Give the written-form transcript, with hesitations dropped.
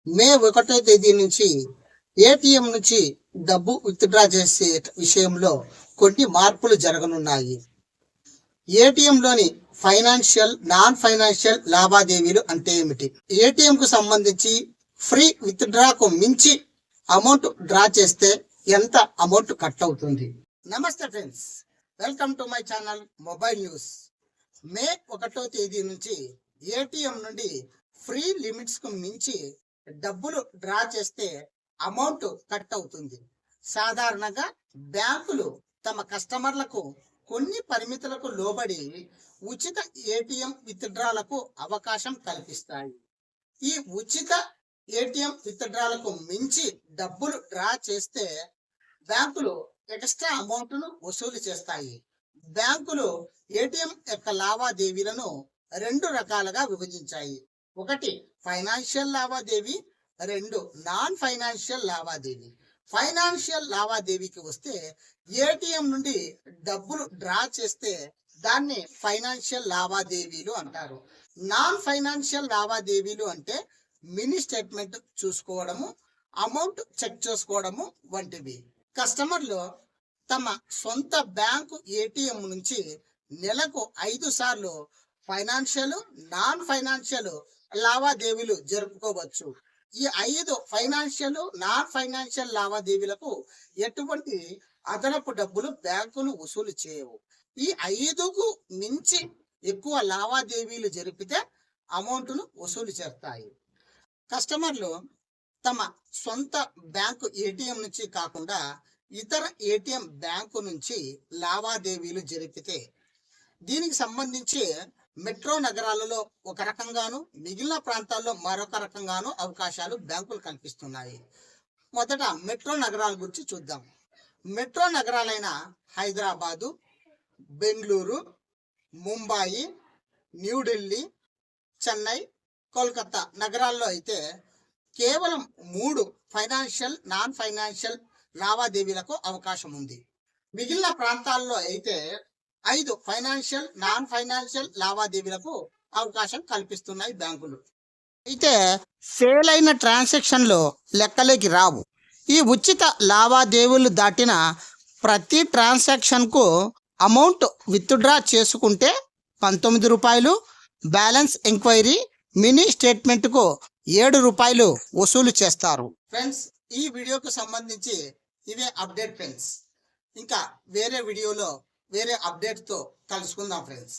మే 1వ తేదీ నుంచి ఏటీఎం నుంచి డబ్బు విత్డ్రా చేసే విషయంలో కొన్ని మార్పులు జరగనున్నాయి. ఏటీఎంలోని ఫైనాన్షియల్, నాన్ ఫైనాన్షియల్ లావాదేవీలు అంటే ఏమిటి? ఏటీఎంకు సంబంధించి ఫ్రీ విత్డ్రాకు మించి అమౌంట్ డ్రా చేస్తే ఎంత అమౌంట్ కట్ అవుతుంది? నమస్తే friends, welcome to my channel mobile news. May 1వ తేదీ నుంచి ఏటీఎం నుండి ఫ్రీ లిమిట్స్కు మించి డబ్బులు డ్రా చేస్తే అమౌంట్ కట్ అవుతుంది. సాధారణంగా బ్యాంకులు తమ కస్టమర్లకు కొన్ని పరిమితులకు లోబడి ఉచిత ఏటీఎం విత్డ్రాలకు అవకాశం కల్పిస్తాయి. ఈ ఉచిత ఏటీఎం విత్డ్రాలకు మించి డబ్బులు డ్రా చేస్తే బ్యాంకులు ఎక్స్ట్రా అమౌంట్ను వసూలు చేస్తాయి. బ్యాంకులు ఏటీఎం యొక్క లావాదేవీలను 2 రకాలుగా విభజించాయి. 1 ఫైనాన్షియల్ లావాదేవీ, 2 నాన్ ఫైనాన్షియల్ లావాదేవీ. ఫైనాన్షియల్ లావాదేవీకి వస్తే ఏటీఎం నుండి డబ్బులు డ్రా చేస్తే దాన్ని ఫైనాన్షియల్ లావాదేవీలు అంటారు. నాన్ ఫైనాన్షియల్ లావాదేవీలు అంటే మినీ స్టేట్మెంట్ చూసుకోవడము, అమౌంట్ చెక్ చేసుకోవడము వంటివి. కస్టమర్లు తమ సొంత బ్యాంకు ఏటీఎం నుంచి నెలకు 5 సార్లు ఫైనాన్షియల్, నాన్ ఫైనాన్షియల్ లావాదేవీలు జరుపుకోవచ్చు. ఈ 5 ఫైనాన్షియల్, నాన్ ఫైనాన్షియల్ లావాదేవీలకు ఎటువంటి అదనపు డబ్బులు బ్యాంకులు వసూలు చేయవు. ఈ 5కు మించి ఎక్కువ లావాదేవీలు జరిపితే అమౌంట్ను వసూలు చేస్తాయి. కస్టమర్లు తమ సొంత బ్యాంకు ఏటీఎం నుంచి కాకుండా ఇతర ఏటీఎం బ్యాంకు నుంచి లావాదేవీలు జరిపితే దీనికి సంబంధించి మెట్రో నగరాలలో ఒక రకంగాను, మిగిలిన ప్రాంతాల్లో మరొక రకంగాను అవకాశాలు బ్యాంకులు కల్పిస్తున్నాయి. మొదట మెట్రో నగరాల గురించి చూద్దాం. మెట్రో నగరాలైన హైదరాబాదు, బెంగళూరు, ముంబాయి, న్యూఢిల్లీ, చెన్నై, కోల్కతా నగరాల్లో అయితే కేవలం 3 ఫైనాన్షియల్, నాన్ ఫైనాన్షియల్ లావాదేవీలకు అవకాశం ఉంది. మిగిలిన ప్రాంతాల్లో అయితే 5 ఫైనాన్షియల్, నాన్ ఫైనాన్షియల్ లావాదేవీలకు అవకాశం కల్పిస్తున్నాయి బ్యాంకులు. అయితే ఫెయిల్ అయిన ట్రాన్సాక్షన్లు లెక్కలోకి రావు. ఈ ఉచిత లావాదేవీలు దాటిన ప్రతి ట్రాన్సాక్షన్కు అమౌంట్ విత్డ్రా చేసుకుంటే 19 రూపాయలు, బ్యాలెన్స్ ఎంక్వైరీ, మినీ స్టేట్మెంట్కు 7 రూపాయలు వసూలు చేస్తారు. ఫ్రెండ్స్, ఈ వీడియోకు సంబంధించి ఇవే అప్డేట్ ఫ్రెండ్స్. ఇంకా వేరే వీడియోలో వేరే అప్డేట్తో కలుసుకుందాం ఫ్రెండ్స్.